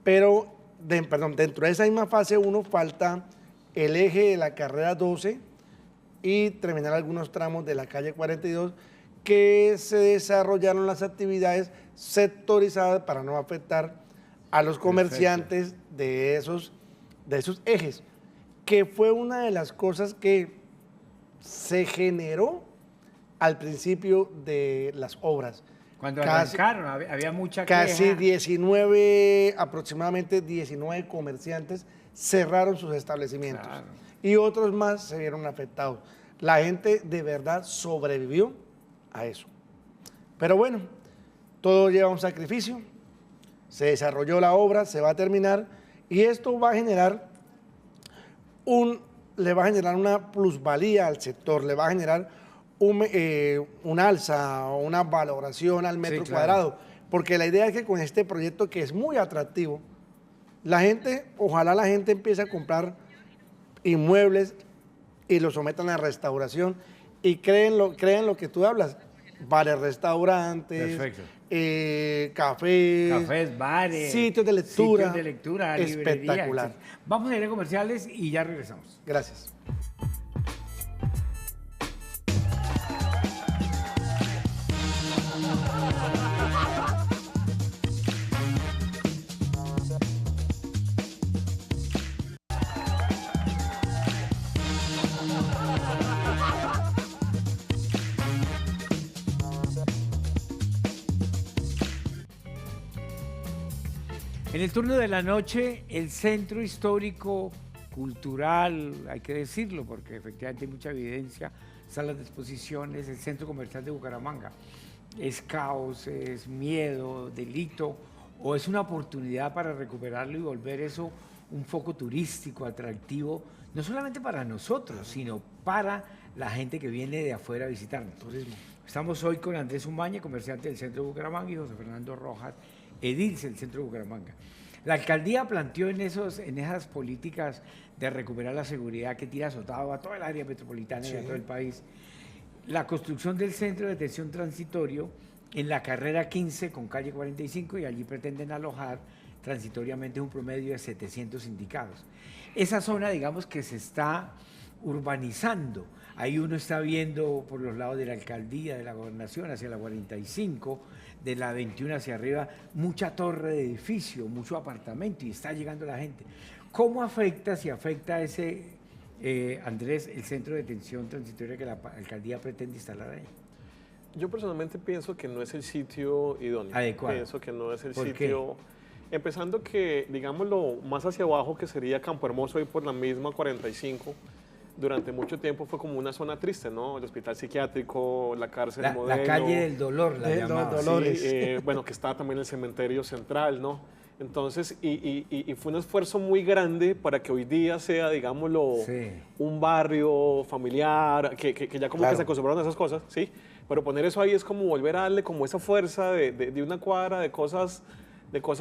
S2: Pero, dentro de esa misma fase 1 falta el eje de la carrera 12 y terminar algunos tramos de la calle 42 que se desarrollaron las actividades sectorizadas para no afectar a los comerciantes de esos ejes, que fue una de las cosas que se generó al principio de las obras.
S1: Cuando arrancaron, había mucha queja.
S2: Casi aproximadamente 19 comerciantes cerraron sus establecimientos. Claro. Y otros más se vieron afectados. La gente de verdad sobrevivió a eso. Pero bueno, todo lleva un sacrificio, se desarrolló la obra, se va a terminar y esto va a generar le va a generar una plusvalía al sector, le va a generar un alza o una valoración al metro cuadrado, porque la idea es que con este proyecto que es muy atractivo, ojalá la gente empiece a comprar inmuebles y los sometan a restauración y creen lo que tú hablas, bares, restaurantes, cafés,
S1: bares,
S2: sitios de lectura,
S1: espectacular. Librería. Vamos a ir a comerciales y ya regresamos.
S2: Gracias.
S1: En el turno de la noche, el Centro Histórico Cultural, hay que decirlo, porque efectivamente hay mucha evidencia, salas de exposiciones, el Centro Comercial de Bucaramanga. Es caos, es miedo, delito, o es una oportunidad para recuperarlo y volver eso un foco turístico, atractivo, no solamente para nosotros, sino para la gente que viene de afuera a visitarnos. Turismo. Estamos hoy con Andrés Umaña, comerciante del Centro de Bucaramanga, y José Fernando Rojas, edil del Centro de Bucaramanga. La alcaldía planteó en esas políticas de recuperar la seguridad que tira azotado a toda el área metropolitana y a todo el país, la construcción del centro de detención transitorio en la carrera 15 con calle 45, y allí pretenden alojar transitoriamente un promedio de 700 indicados. Esa zona, digamos, que se está urbanizando. ahí uno está viendo por los lados de la alcaldía, de la gobernación, hacia la 45, de la 21 hacia arriba, mucha torre de edificio, mucho apartamento y está llegando la gente. ¿Cómo afecta, si afecta ese, Andrés, el centro de detención transitoria que la alcaldía pretende instalar ahí?
S3: Yo personalmente pienso que no es el sitio idóneo.
S1: Adecuado.
S3: Pienso que no es el
S1: ¿Por
S3: sitio... Empezando que, digámoslo, más hacia abajo, que sería Campo Hermoso, ahí por la misma 45, durante mucho tiempo fue como una zona triste, ¿no? El hospital psiquiátrico, la cárcel Modelo.
S1: La calle del dolor, la llamaba.
S2: Dolores.
S3: Sí, bueno, que estaba también el cementerio central, ¿no? Entonces, y fue un esfuerzo muy grande para que hoy día sea, digámoslo,
S1: Sí.
S3: un barrio familiar, que ya como
S2: Claro.
S3: que se acostumbraron a esas cosas, ¿sí? Pero poner eso ahí es como volver a darle como esa fuerza de una cuadra de cosas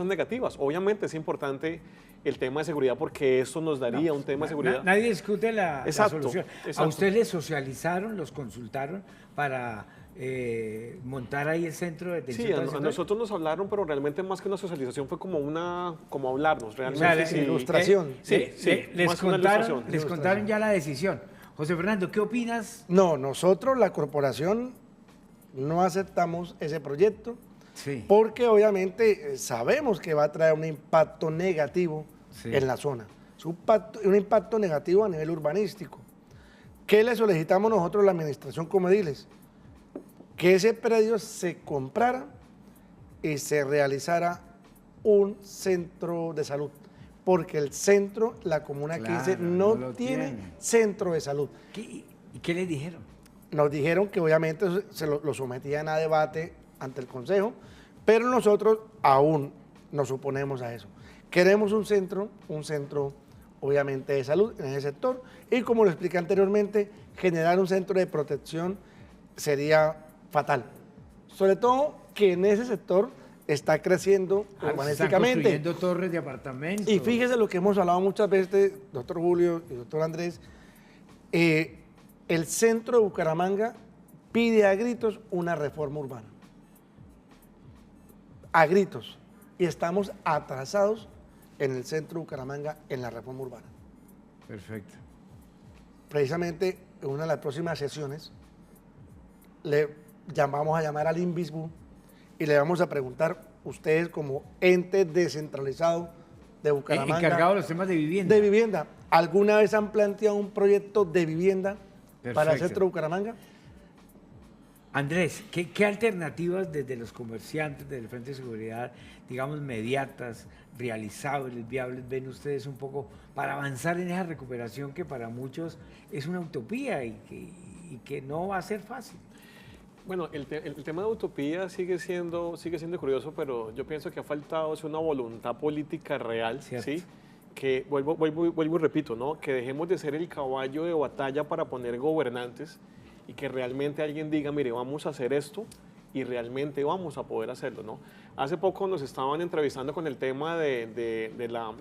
S3: negativas. Obviamente es importante el tema de seguridad porque eso nos daría un tema de seguridad.
S1: Nadie discute la
S3: Exacto,
S1: solución.
S3: exacto.
S1: ¿A ustedes les socializaron, los consultaron para montar ahí el centro de detención?
S3: Sí, a
S1: transitoria?
S3: nosotros nos hablaron, pero realmente más que una socialización fue como hablarnos,
S1: O sea,
S3: realmente.
S1: le-
S2: ilustración.
S3: Sí, sí,
S1: les
S3: más que una
S1: contaron,
S3: ilustración.
S1: ya la decisión. José Fernando, ¿qué opinas?
S2: No, nosotros, la corporación, no aceptamos ese proyecto
S1: Sí.
S2: porque obviamente sabemos que va a traer un impacto negativo
S1: Sí.
S2: en la zona. Es un impacto negativo a nivel urbanístico. ¿Qué le solicitamos nosotros a la administración como ediles? Que ese predio se comprara y se realizara un centro de salud. Porque el centro, la comuna
S1: Claro,
S2: 15,
S1: no
S2: no
S1: lo
S2: tiene
S1: tiene.
S2: centro de salud.
S1: ¿Y qué les dijeron?
S2: Nos dijeron que obviamente se lo sometían a debate ante el Consejo, pero nosotros aún nos oponemos a eso. Queremos un centro obviamente de salud en ese sector y como lo expliqué anteriormente, generar un centro de protección sería fatal. Sobre todo que en ese sector está creciendo
S1: Se están
S2: urbanísticamente.
S1: construyendo torres de apartamentos.
S2: Y fíjese lo que hemos hablado muchas veces, doctor Julio y doctor Andrés, el centro de Bucaramanga pide a gritos una reforma urbana. A gritos. Y estamos atrasados en el centro de Bucaramanga en la reforma urbana.
S1: Perfecto.
S2: Precisamente en una de las próximas sesiones vamos a llamar al INVISBU y le vamos a preguntar, ustedes como ente descentralizado de Bucaramanga,
S1: Encargado de los temas de vivienda.
S2: ¿alguna vez han planteado un proyecto de vivienda para el
S1: Perfecto.
S2: centro de Bucaramanga?
S1: Andrés, ¿qué alternativas desde los comerciantes del Frente de Seguridad, digamos, inmediatas, realizables, viables, ven ustedes un poco para avanzar en esa recuperación que para muchos es una utopía y que no va a ser fácil?
S3: Bueno, el tema de utopía sigue siendo curioso, pero yo pienso que ha faltado una voluntad política real,
S1: Cierto.
S3: ¿sí? Que vuelvo y repito, ¿no? Que dejemos de ser el caballo de batalla para poner gobernantes y que realmente alguien diga, mire, vamos a hacer esto y realmente vamos a poder hacerlo, ¿no? Hace poco nos estaban entrevistando con el tema de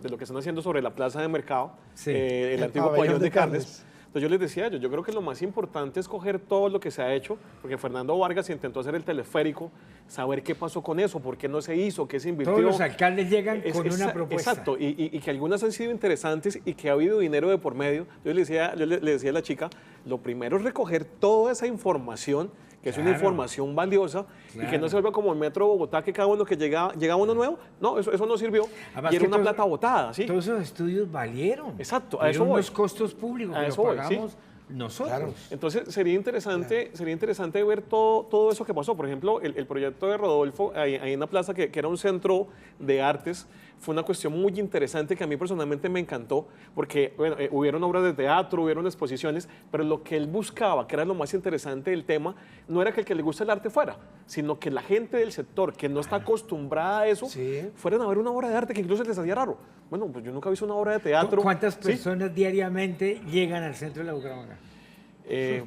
S3: lo que están haciendo sobre la plaza de mercado,
S1: Sí.
S3: el antiguo pabellón de carnes. Entonces yo les decía, yo creo que lo más importante es coger todo lo que se ha hecho, porque Fernando Vargas intentó hacer el teleférico, saber qué pasó con eso, por qué no se hizo, qué se invirtió.
S1: Todos los alcaldes llegan con una propuesta.
S3: Exacto, y que algunas han sido interesantes y que ha habido dinero de por medio. Yo le decía a la chica, lo primero es recoger toda esa información, que es una
S1: Claro.
S3: información valiosa, y que no
S1: Claro.
S3: se vuelva como el metro de Bogotá, que cada uno que llega uno nuevo, no, eso no sirvió,
S1: Además
S3: y era
S1: que
S3: una
S1: todo-
S3: plata botada, ¿sí?
S1: Todos esos estudios valieron.
S3: Exacto, a
S1: Fueron
S3: eso voy.
S1: unos costos públicos
S3: A
S1: que
S3: eso
S1: los
S3: voy, sí.
S1: pagamos nosotros.
S2: Claro.
S3: Entonces sería interesante ver todo eso que pasó. Por ejemplo, el proyecto de Rodolfo, ahí en la plaza, que era un centro de artes, fue una cuestión muy interesante que a mí personalmente me encantó, porque bueno, hubieron obras de teatro, hubieron exposiciones, pero lo que él buscaba, que era lo más interesante del tema, no era que el que le gusta el arte fuera, sino que la gente del sector que no está acostumbrada a eso,
S2: Sí.
S3: fueran a ver una obra de arte que incluso les hacía raro. Bueno, pues yo nunca he visto una obra de teatro.
S1: ¿Cuántas
S3: ¿sí?
S1: personas diariamente llegan al centro de la Bucaramanga?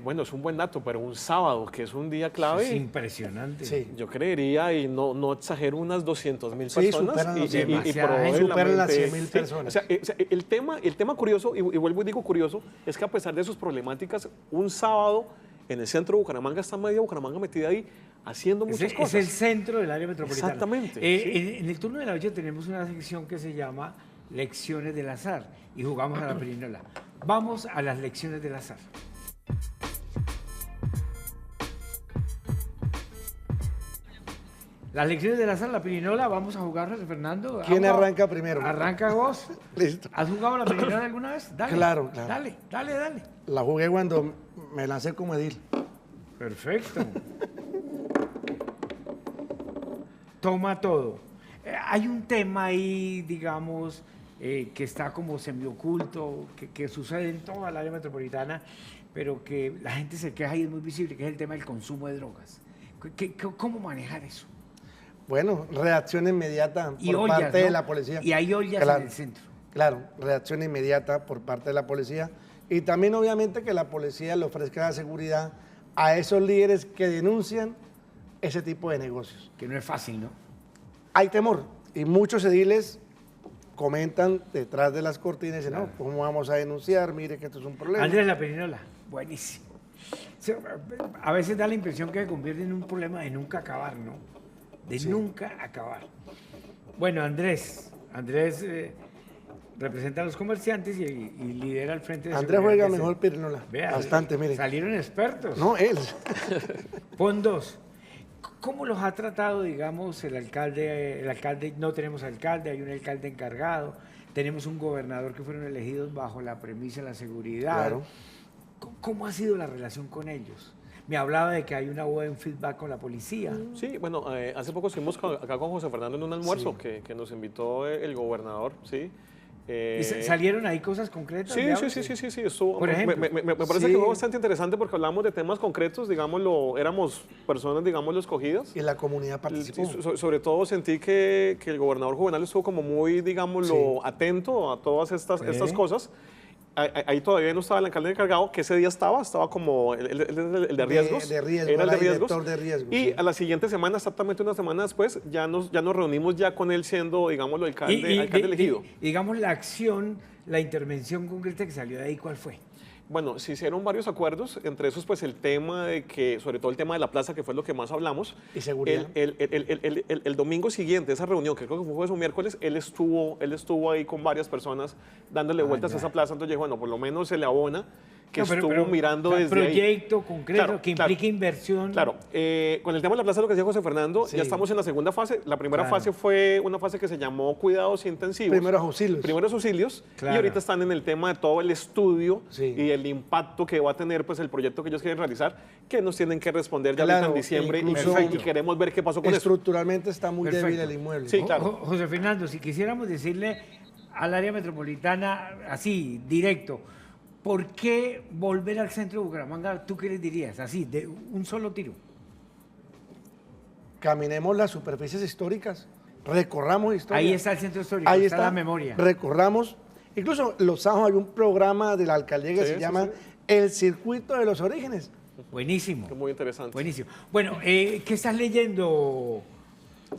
S3: Bueno, es un buen dato, pero un sábado, que es un día clave,
S1: Es impresionante.
S2: Sí.
S3: yo creería, y no exagero, unas 200.000
S2: Sí,
S3: personas.
S2: superan los 100.000.
S1: Demasiada,
S2: superan las
S3: probablemente-
S2: 100.000
S3: sí,
S2: personas.
S3: o sea, el tema curioso, y vuelvo y digo curioso, es que a pesar de sus problemáticas, un sábado en el centro de Bucaramanga está media Bucaramanga metida ahí haciendo muchas
S1: Es
S3: cosas.
S1: el centro del área metropolitana.
S3: Exactamente, sí.
S1: En el turno de la noche tenemos una sección que se llama Lecciones del Azar y jugamos a la perinola. Vamos a las lecciones del azar. Las lecciones de la sala, la pirinola, vamos a jugar, José Fernando.
S2: ¿Quién arranca primero?
S1: Arranca vos.
S2: Listo.
S1: ¿Has jugado la pirinola alguna vez? Dale.
S2: Claro, claro.
S1: Dale.
S2: La jugué cuando me lancé como edil.
S1: Perfecto. Toma todo. Hay un tema ahí, digamos, que está como semioculto, que sucede en toda la área metropolitana, pero que la gente se queja y es muy visible, que es el tema del consumo de drogas. ¿Cómo manejar eso?
S2: Bueno, reacción inmediata
S1: Y
S2: por
S1: ollas,
S2: parte
S1: ¿no?
S2: de la policía.
S1: Y hay ollas
S2: Claro.
S1: en el centro.
S2: Claro, reacción inmediata por parte de la policía. Y también obviamente que la policía le ofrezca la seguridad a esos líderes que denuncian ese tipo de negocios.
S1: Que no es fácil, ¿no?
S2: Hay temor y muchos ediles comentan detrás de las cortinas y dicen, no, ¿cómo vamos a denunciar? Mire que esto es un problema.
S1: Andrés, la pirinola, buenísimo. A veces da la impresión que se convierte en un problema de nunca acabar, ¿no? De nunca acabar. Bueno, Andrés representa a los comerciantes y lidera el frente de
S2: Andrés
S1: seguridad
S2: juega
S1: que se-
S2: mejor pirinola.
S1: Vea,
S2: Bastante, mire.
S1: Salieron expertos.
S2: No, él.
S1: Pon dos. ¿Cómo los ha tratado, digamos, el alcalde? El alcalde, no tenemos alcalde, hay un alcalde encargado, tenemos un gobernador que fueron elegidos bajo la premisa de la seguridad.
S2: Claro.
S1: ¿Cómo ha sido la relación con ellos? Me hablaba de que hay una buen feedback con la policía.
S3: Sí, bueno, hace poco estuvimos acá con José Fernando en un almuerzo
S2: Sí.
S3: que nos invitó el gobernador, ¿sí?
S1: ¿Y salieron ahí cosas concretas?
S3: Sí,
S1: digamos?
S3: sí, estuvo.
S1: Por ejemplo.
S3: Me parece que fue bastante interesante porque hablamos de temas concretos, digámoslo, éramos personas, digámoslo, escogidas.
S2: Y la comunidad participó.
S3: Sobre todo sentí que el gobernador Juvenal estuvo como muy, digámoslo, atento a todas estas cosas. Ahí todavía no estaba el alcalde encargado, que ese día estaba como el de riesgos.
S2: De riesgo,
S3: era el de
S2: era
S3: riesgos.
S2: director de riesgos,
S3: Y
S2: sí.
S3: a la siguiente semana, exactamente una semana después, ya nos reunimos ya con él siendo, digámoslo, alcalde elegido.
S1: Digamos, la acción, la intervención concreta que salió de ahí, ¿cuál fue?
S3: Bueno, se hicieron varios acuerdos, entre esos pues el tema de que, sobre todo el tema de la plaza, que fue lo que más hablamos.
S2: Y seguridad.
S3: El domingo siguiente, esa reunión, que creo que fue jueves o miércoles, él estuvo ahí con varias personas dándole vueltas
S1: ya.
S3: a esa plaza, entonces yo dije, bueno, por lo menos se le abona que
S1: No,
S3: estuvo mirando
S1: o sea,
S3: desde ahí.
S1: proyecto concreto
S3: Claro,
S1: que
S3: claro.
S1: implique inversión.
S3: Claro, con el tema de la plaza, lo que decía José Fernando,
S2: Sí.
S3: ya estamos en la segunda fase. La primera
S1: Claro.
S3: fase fue una fase que se llamó cuidados intensivos.
S2: Primeros auxilios.
S3: Primeros auxilios.
S1: Claro.
S3: Y ahorita están en el tema de todo el estudio
S2: Sí.
S3: y el impacto que va a tener pues, el proyecto que ellos quieren realizar, que nos tienen que responder ya
S2: Claro,
S3: ahorita en diciembre
S2: incluso-
S3: y queremos ver qué pasó con eso.
S2: Estructuralmente está muy
S1: Perfecto.
S2: débil el inmueble.
S3: Sí, claro.
S1: José Fernando, si quisiéramos decirle al área metropolitana, así, directo, ¿por qué volver al centro de Bucaramanga? ¿Tú qué les dirías? Así, de un solo tiro.
S2: Caminemos las superficies históricas, recorramos historia.
S1: Ahí está el centro histórico,
S2: Ahí
S1: está la memoria.
S2: Recorramos. Incluso los sábados hay un programa de la alcaldía que
S3: Sí,
S2: se
S3: sí,
S2: llama
S3: sí.
S2: El Circuito de los Orígenes.
S1: Buenísimo.
S3: Muy interesante.
S1: Buenísimo. Bueno, ¿qué estás leyendo,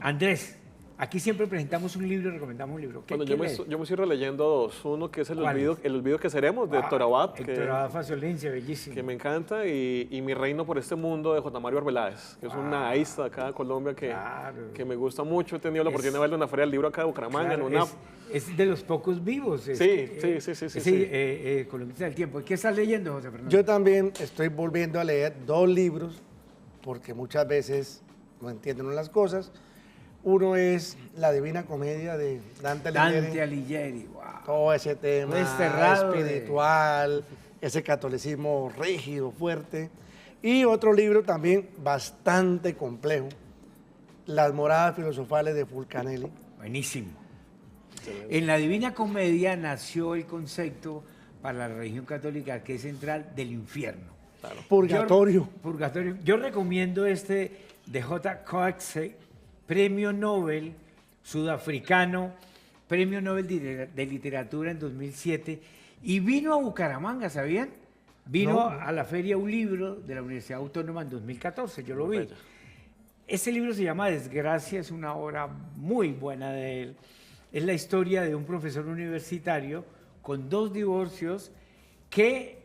S1: Andrés? Aquí siempre presentamos un libro y recomendamos un libro. ¿Qué
S3: Bueno, yo me estoy releyendo dos. Uno que es El
S1: ¿Cuál?
S3: olvido que seremos, de Héctor Abad,
S1: Héctor Abad Faciolince, bellísimo.
S3: que me encanta, y Mi reino por este mundo, de J. Mario Arbeláez, que es una aísta acá de Colombia
S1: Claro.
S3: que me gusta mucho. He tenido la oportunidad de verlo en la Feria del Libro acá de Bucaramanga,
S1: Claro,
S3: en una...
S1: es de los pocos vivos.
S3: Sí,
S1: Columnista del tiempo. ¿Qué estás leyendo, José Fernando?
S2: Yo también estoy volviendo a leer dos libros, porque muchas veces no entienden uno las cosas. Uno es La Divina Comedia de Dante Alighieri.
S1: Dante Alighieri, wow.
S2: Todo ese tema
S1: Desterrado de-
S2: espiritual, ese catolicismo rígido, fuerte. Y otro libro también bastante complejo, Las Moradas Filosofales de Fulcanelli.
S1: Buenísimo. En la Divina Comedia nació el concepto para la religión católica que es central del infierno.
S2: Purgatorio.
S1: Purgatorio. Yo recomiendo este de J. Coetzee, premio Nobel sudafricano, premio Nobel de literatura en 2007, y vino a Bucaramanga, ¿sabían? Vino a la Feria Un Libro de la Universidad Autónoma en 2014, yo lo vi. Ese libro se llama Desgracia, es una obra muy buena de él. Es la historia de un profesor universitario con 2 divorcios que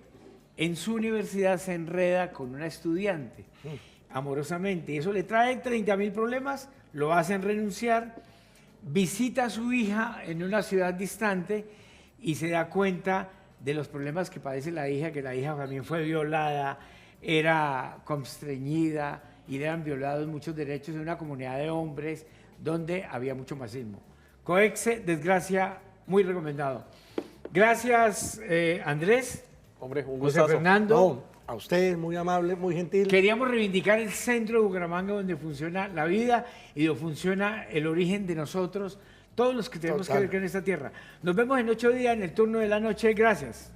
S1: en su universidad se enreda con una estudiante amorosamente. Y eso le trae 30.000 problemas, lo hacen renunciar, visita a su hija en una ciudad distante y se da cuenta de los problemas que padece la hija, que la hija también fue violada, era constreñida, y eran violados muchos derechos en una comunidad de hombres donde había mucho machismo. Coexe, Desgracia, muy recomendado. Gracias, Andrés.
S3: Hombre, un
S1: José
S3: gustazo.
S1: Fernando.
S2: No, a usted, muy amable, muy gentil.
S1: Queríamos reivindicar el centro de Bucaramanga donde funciona la vida y donde funciona el origen de nosotros, todos los que tenemos que
S2: Total.
S1: ver en esta tierra. Nos vemos en 8 días en el turno de la noche. Gracias.